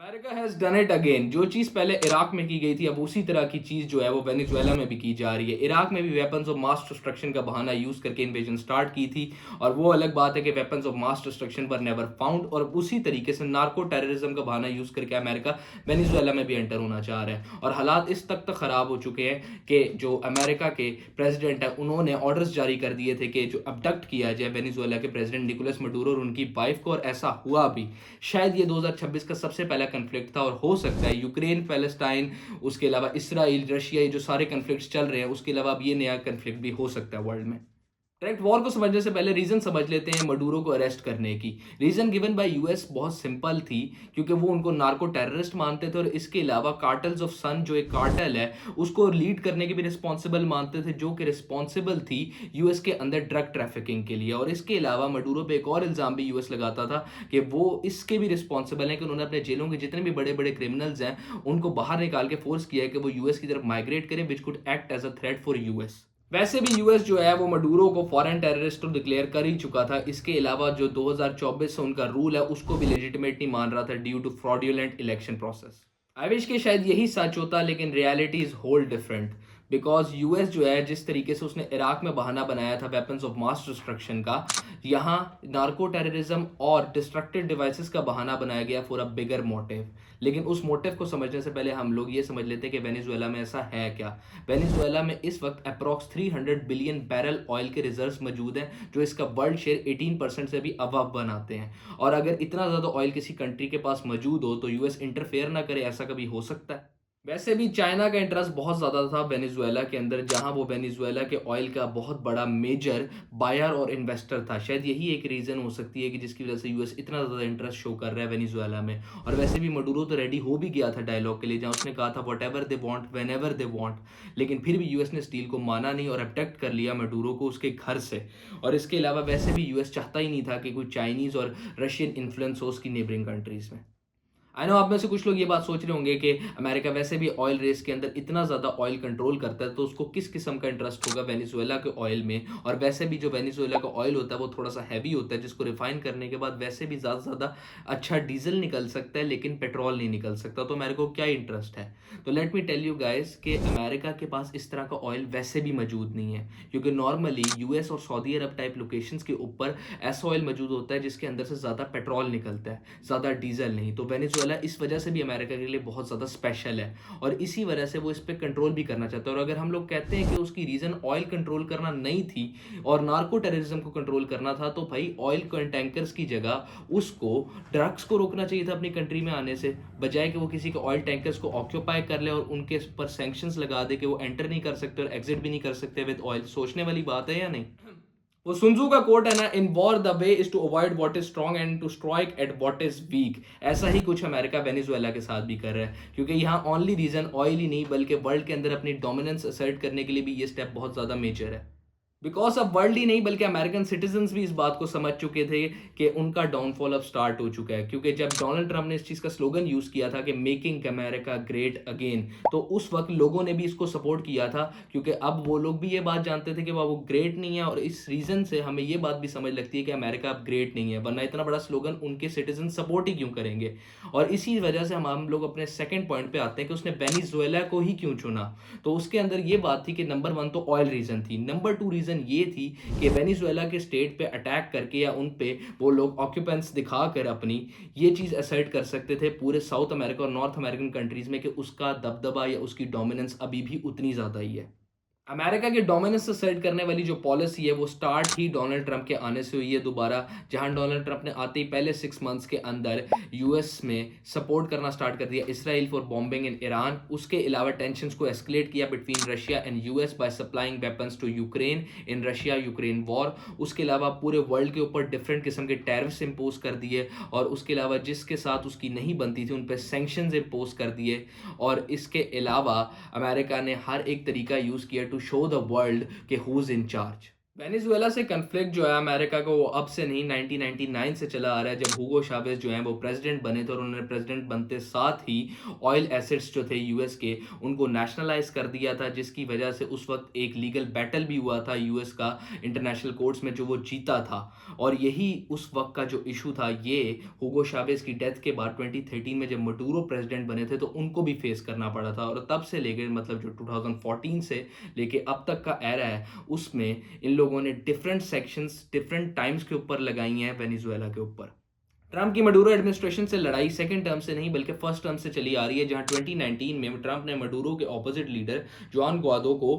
America has done it again. जो चीज़ पहले Iraq में की गई थी, अब उसी तरह की चीज़ जो है वो वेनेजुएला में भी की जा रही है। इराक में भी वेपन्स ऑफ मास डिस्ट्रक्शन का बहाना यूज़ करके इन्वेजन स्टार्ट की थी, और वो अलग बात है कि weapons of mass destruction were never found, और उसी तरीके से नार्को टेररिज्म का बहाना यूज़ करके अमेरिका वेनेजुएला में भी एंटर होना चाह रहा है। और हालात इस तक तक ख़राब हो चुके हैं कि जो अमेरिका के प्रेसिडेंट हैं, उन्होंने ऑर्डर्स जारी कर दिए थे कि जो अबडक्ट किया जाए वेनेजुएला के प्रेसिडेंट निकोलस मडूरो और उनकी वाइफ को, और ऐसा हुआ भी। शायद ये 2026 का सबसे पहला कन्फ्लिक्ट था, और हो सकता है यूक्रेन, पैलेस्टाइन, उसके अलावा इसराइल, रशिया, ये जो सारे कन्फ्लिक्ट्स चल रहे हैं, उसके अलावा अब ये नया कन्फ्लिक्ट भी हो सकता है वर्ल्ड में। डायरेक्ट वॉर को समझने से पहले रीजन समझ लेते हैं मडूरो को अरेस्ट करने की। रीजन गिवन बाय यूएस बहुत सिंपल थी, क्योंकि वो उनको नार्को टेररिस्ट मानते थे, और इसके अलावा कार्टल्स ऑफ सन जो एक कार्टेल है, उसको लीड करने के भी रिस्पॉन्सिबल मानते थे, जो कि रिस्पॉन्सिबल थी यूएस के अंदर ड्रग ट्रैफिकिंग के लिए। और इसके अलावा मडूरो पे एक और इल्जाम भी यूएस लगाता था कि वो इसके भी रिस्पॉन्सिबल हैं कि उन्होंने अपने जेलों के जितने भी बड़े बड़े क्रिमिनल्स हैं, उनको बाहर निकाल के फोर्स किया है कि वो यूएस की तरफ माइग्रेट करें, which could act as a threat for US. वैसे भी यूएस जो है वो मडूरो को फॉरेन टेररिस्ट तो डिक्लेयर कर ही चुका था। इसके अलावा जो 2024 से उनका रूल है, उसको भी लेजिटिमेट नहीं मान रहा था due to fraudulent election process. I wish कि शायद यही सच होता, लेकिन reality is whole different. Because US जो है, जिस तरीके से उसने इराक में बहाना बनाया था वेपन्स ऑफ मास डिस्ट्रक्शन का, यहाँ नार्को टेररिज्म और डिस्ट्रक्टिव डिवाइसेस का बहाना बनाया गया फॉर अ बिगर मोटिव। लेकिन उस मोटिव को समझने से पहले हम लोग ये समझ लेते हैं कि वेनेजुएला में ऐसा है क्या। वेनेजुएला में इस वक्त अप्रॉक्स 300 बिलियन बैरल ऑयल के रिजर्व्स मौजूद हैं, जो इसका वर्ल्ड शेयर 18% से भी अबव बनाते हैं। और अगर इतना ज़्यादा ऑयल किसी कंट्री के पास मौजूद हो, तो यूएस इंटरफेयर ना करे, ऐसा कभी हो सकता है? वैसे भी चाइना का इंटरेस्ट बहुत ज़्यादा था वेनेजुएला के अंदर, जहां वो वेनेजुएला के ऑयल का बहुत बड़ा मेजर बायर और इन्वेस्टर था। शायद यही एक रीज़न हो सकती है कि जिसकी वजह से यूएस इतना ज़्यादा इंटरेस्ट शो कर रहा है वेनेजुएला में। और वैसे भी मडूरो तो रेडी हो भी गया था डायलॉग के लिए, जहां उसने कहा था what ever they want when ever they want. लेकिन फिर भी यूएस ने स्टील को माना नहीं और अबडक्ट कर लिया मडूरो को उसके घर से। और इसके अलावा वैसे भी यूएस चाहता ही नहीं था कि कोई चाइनीज़ और रशियन इन्फ्लुएंस हो उसकी नेबरिंग कंट्रीज़ में। आई नो आप में से कुछ लोग ये बात सोच रहे होंगे कि अमेरिका वैसे भी ऑयल रेस के अंदर इतना ज़्यादा ऑयल कंट्रोल करता है, तो उसको किस किस्म का इंटरेस्ट होगा वेनेजुएला के ऑयल में। और वैसे भी जो वेनेजुएला का ऑयल होता है वो थोड़ा सा हैवी होता है, जिसको रिफाइन करने के बाद वैसे भी ज़्यादा से ज़्यादा अच्छा डीजल निकल सकता है, लेकिन पेट्रोल नहीं निकल सकता। तो अमेरिका को क्या इंटरेस्ट है? तो let me tell you guys कि अमेरिका के पास इस तरह का ऑयल वैसे भी मौजूद नहीं है, क्योंकि नॉर्मली यूएस और सऊदी अरब टाइप लोकेशंस के ऊपर ऐसा ऑयल मौजूद होता है जिसके अंदर से ज़्यादा पेट्रोल निकलता है, ज़्यादा डीजल नहीं। तो वेनेजुएला इस वजह से भी अमेरिका के लिए बहुत ज़्यादा स्पेशल है, और इसी वजह से वो इस पर कंट्रोल भी करना चाहता है। और अगर हम लोग कहते हैं कि उसकी रीज़न ऑयल कंट्रोल करना नहीं थी और नार्को टेररिज्म को कंट्रोल करना था, तो भाई ऑयल टैंकर्स की जगह उसको ड्रग्स को रोकना चाहिए था अपनी कंट्री में आने से, बजाय कि वो किसी के ऑयल टैंकर्स को ऑक्यूपाई कर ले और उनके पर सैंक्शंस लगा दे कि वो एंटर नहीं कर सकते और एग्जिट भी नहीं कर सकते विद ऑयल। सोचने वाली बात है या नहीं? वो सुनजू का कोट है ना, in war the way is to avoid what is strong and to strike at what is weak. ऐसा ही कुछ अमेरिका वेनेजुएला के साथ भी कर रहा है, क्योंकि यहाँ ओनली रीजन ऑयल ही नहीं, बल्कि वर्ल्ड के अंदर अपनी डोमिनेंस असर्ट करने के लिए भी ये स्टेप बहुत ज्यादा मेजर है। बिकॉज अब वर्ल्ड ही नहीं बल्कि अमेरिकन सिटीजन्स भी इस बात को समझ चुके थे कि उनका डाउनफॉल अब स्टार्ट हो चुका है। क्योंकि जब डोनाल्ड ट्रंप ने इस चीज़ का स्लोगन यूज़ किया था कि मेकिंग अमेरिका ग्रेट अगेन, तो उस वक्त लोगों ने भी इसको सपोर्ट किया था, क्योंकि अब वो लोग भी ये बात जानते थे कि वो ग्रेट नहीं है। और इस रीज़न से हमें ये बात भी समझ लगती है कि अमेरिका अब ग्रेट नहीं है, वरना इतना बड़ा स्लोगन उनके सिटीजन सपोर्ट ही क्यों करेंगे। और इसी वजह से हम लोग अपने सेकेंड पॉइंट पे आते हैं कि उसने वेनेजुएला को ही क्यों चुना। तो उसके अंदर ये बात थी कि नंबर वन तो ऑयल रीज़न थी, नंबर टू रीज़न ये थी कि वेनेजुएला के स्टेट पे अटैक करके या उन पे वो लोग ऑक्यूपेंट्स दिखाकर अपनी ये चीज़ असर्ट कर सकते थे पूरे साउथ अमेरिका और नॉर्थ अमेरिकन कंट्रीज़ में कि उसका दबदबा या उसकी डोमिनेंस अभी भी उतनी ज़्यादा ही है। अमेरिका के डोमिनेंस सेट करने वाली जो पॉलिसी है वो स्टार्ट ही डोनाल्ड ट्रंप के आने से हुई है दोबारा, जहां डोनाल्ड ट्रंप ने आते ही पहले 6 मंथ्स के अंदर यूएस में सपोर्ट करना स्टार्ट कर दिया Israel for bombing in Iran. उसके अलावा टेंशंस को एस्केलेट किया between Russia and US by supplying weapons to Ukraine in Russia Ukraine war. उसके अलावा पूरे वर्ल्ड के ऊपर डिफरेंट किस्म के टैरिफ्स इम्पोज कर दिए, और उसके अलावा जिसके साथ उसकी नहीं बनती थी उन पर सेंक्शंस इम्पोज कर दिए। और इसके अलावा अमेरिका ने हर एक तरीका यूज़ किया टू शो द वर्ल्ड कि who is in charge. Venezuela से कन्फ्लिक्ट जो है अमेरिका को वो अब से नहीं 1999 से चला आ रहा है, जब हुगो शावेज जो हैं वो प्रेसिडेंट बने थे और उन्होंने प्रेसिडेंट बनते साथ ही ऑयल एसेट्स जो थे यूएस के उनको नेशनलाइज कर दिया था, जिसकी वजह से उस वक्त एक लीगल बैटल भी हुआ था यूएस का इंटरनेशनल कोर्ट्स में, जो वो जीता था। और यही उस वक्त का जो इशू था ये हुगो शावेज की डेथ के बाद 2013 में जब मडूरो प्रेसिडेंट बने थे तो उनको भी फेस करना पड़ा था। और तब से लेकर मतलब जो 2014 से लेके अब तक का एरा है उसमें इन लोगों ने डिफरेंट सेक्शंस डिफरेंट टाइम्स के ऊपर लगाई हैं वेनेजुएला के ऊपर। ट्रंप की मडूरो एडमिनिस्ट्रेशन से लड़ाई सेकंड टर्म से नहीं बल्कि फर्स्ट टर्म से चली आ रही है, जहां 2019 में ट्रंप ने मडूरो के ऑपोजिट लीडर जॉन ग्वाडो को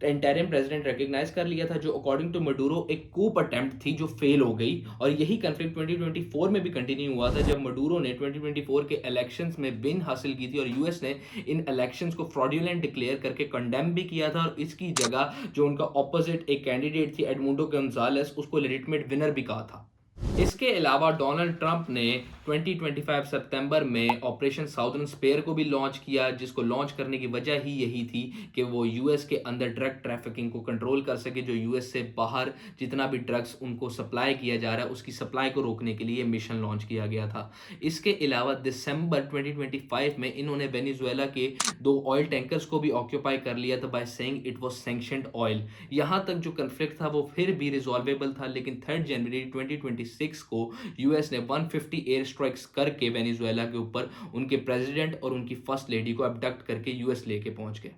इंटरिम प्रेसिडेंट रिकग्नाइज कर लिया था, जो अकॉर्डिंग टू मडूरो एक कूप अटेम्प्ट थी जो फेल हो गई। और यही कंफ्लिक्ट 2024 में भी कंटिन्यू हुआ था, जब मडूरो ने 2024 के इलेक्शंस में विन हासिल की थी और यूएस ने इन इलेक्शंस को फ्रॉडुलेंट डिक्लेयर करके कंडेम भी किया था। और इसकी जगह जो उनका ऑपोजिट एक कैंडिडेट थी एडमुंडो गोंजालेस, उसको लेजिटिमेट विनर भी कहा था। इसके अलावा डोनाल्ड ट्रंप ने 2025 सितंबर में ऑपरेशन साउदर्न स्पेयर को भी लॉन्च किया, जिसको लॉन्च करने की वजह ही यही थी कि वो यूएस के अंदर ड्रग ट्रैफिकिंग को कंट्रोल कर सके। जो यूएस से बाहर जितना भी ड्रग्स उनको सप्लाई किया जा रहा है उसकी सप्लाई को रोकने के लिए मिशन लॉन्च किया गया था। इसके अलावा दिसंबर 2025 में इन्होंने वेनेजुएला के 2 ऑयल टैंकर्स को भी ऑक्यूपाई कर लिया था by saying it was sanctioned oil. यहाँ तक जो कन्फ्लिक्ट था वो फिर भी रिजॉल्वेबल था, लेकिन 3 जनवरी 2026 को यूएस ने 150 एयर स्ट्राइक्स करके वेनेजुएला के ऊपर उनके प्रेसिडेंट और उनकी फर्स्ट लेडी को अबडक्ट करके यूएस लेके पहुंच गए।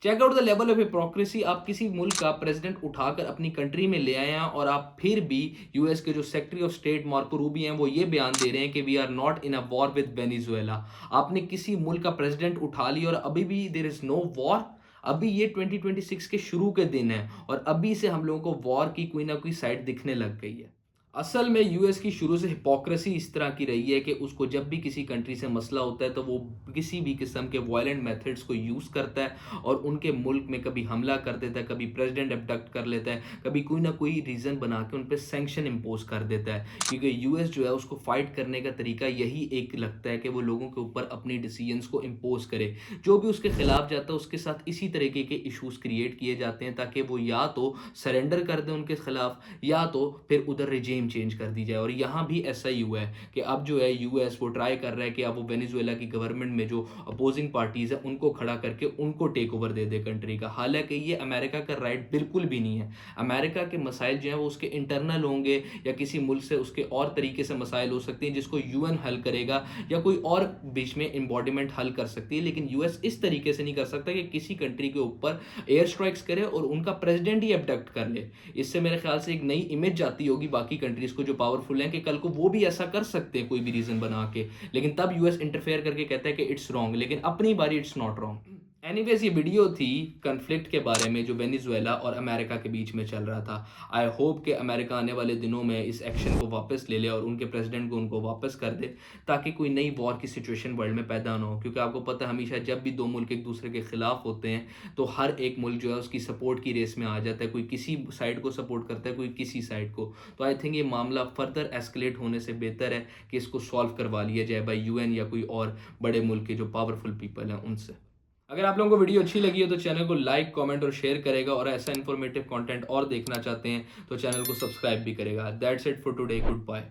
Check out the level of hypocrisy. आप किसी मुल्क का प्रेसिडेंट उठाकर अपनी कंट्री में ले आए हैं और आप फिर भी यूएस के जो secretary of state Marco Rubio हैं वो ये बयान दे रहे हैं कि we are not in a war with Venezuela. आपने किसी मुल्क का प्रेसिडेंट उठा लिया और अभी भी देयर इज नो वॉर। अभी ये 2026 के शुरू के दिन है और अभी से हम लोगों को वॉर की कोई ना कोई साइड दिखने लग गई है। असल में यूएस की शुरू से हिपोक्रेसी इस तरह की रही है कि उसको जब भी किसी कंट्री से मसला होता है तो वो किसी भी किस्म के वायलेंट मेथड्स को यूज़ करता है और उनके मुल्क में कभी हमला कर देता है, कभी प्रेसिडेंट अबडक्ट कर लेता है, कभी कोई ना कोई रीज़न बना के उन पर सैंक्शन इम्पोज कर देता है। क्योंकि यूएस जो है उसको फाइट करने का तरीका यही एक लगता है कि वो लोगों के ऊपर अपनी डिसीजंस को इम्पोज करे। जो भी उसके खिलाफ जाता है उसके साथ इसी तरीके के इशूज़ क्रिएट किए जाते हैं ताकि वो या तो सरेंडर कर दे उनके खिलाफ या तो फिर उधर रिजीम चेंज कर दी जाए। और यहाँ भी ऐसा ही हुआ है कि अब जो है यूएस वो ट्राई कर रहा है कि अब वो वेनेजुएला की गवर्नमेंट में जो अपोजिंग पार्टीज है उनको खड़ा करके उनको टेक ओवर दे दे कंट्री का। हालांकि ये अमेरिका का राइट बिल्कुल भी नहीं है। अमेरिका के मसाइल जो हैं वो उसके इंटरनल होंगे या किसी मुल्क से उसके और तरीके से मसाइल हो सकते हैं जिसको यूएन हल करेगा या कोई और बीच में इम्बॉडीमेंट हल कर सकती है। लेकिन यूएस इस तरीके से नहीं कर सकता कि किसी कंट्री के ऊपर एयर स्ट्राइक्स करे और उनका प्रेसिडेंट ही अबडक्ट कर ले। इससे मेरे ख्याल से एक नई इमेज जाती होगी बाकी कंट्रीज को जो पावरफुल हैं कि कल को वो भी ऐसा कर सकते हैं कोई भी रीजन बना के। लेकिन तब यूएस इंटरफेयर करके कहता है कि इट्स रॉन्ग, लेकिन अपनी बारी इट्स नॉट रॉन्ग। एनीवेज ये वीडियो थी कन्फ्लिक्ट के बारे में जो वेनेजुएला और अमेरिका के बीच में चल रहा था। आई होप कि अमेरिका आने वाले दिनों में इस एक्शन को वापस ले ले और उनके प्रेसिडेंट को उनको वापस कर दे ताकि कोई नई वॉर की सिचुएशन वर्ल्ड में पैदा ना हो। क्योंकि आपको पता है हमेशा जब भी दो मुल्क एक दूसरे के खिलाफ होते हैं तो हर एक मुल्क जो है उसकी सपोर्ट की रेस में आ जाता है। कोई किसी साइड को सपोर्ट करता है, कोई किसी साइड को। तो आई थिंक ये मामला फर्दर एस्केलेट होने से बेहतर है कि इसको सॉल्व करवा लिया जाए बाई यूएन या कोई और बड़े मुल्क के जो पावरफुल पीपल हैं उनसे। अगर आप लोगों को वीडियो अच्छी लगी हो तो चैनल को लाइक, कमेंट और शेयर करेगा और ऐसा इन्फॉर्मेटिव कंटेंट और देखना चाहते हैं तो चैनल को सब्सक्राइब भी करेगा। That's it for today, good bye.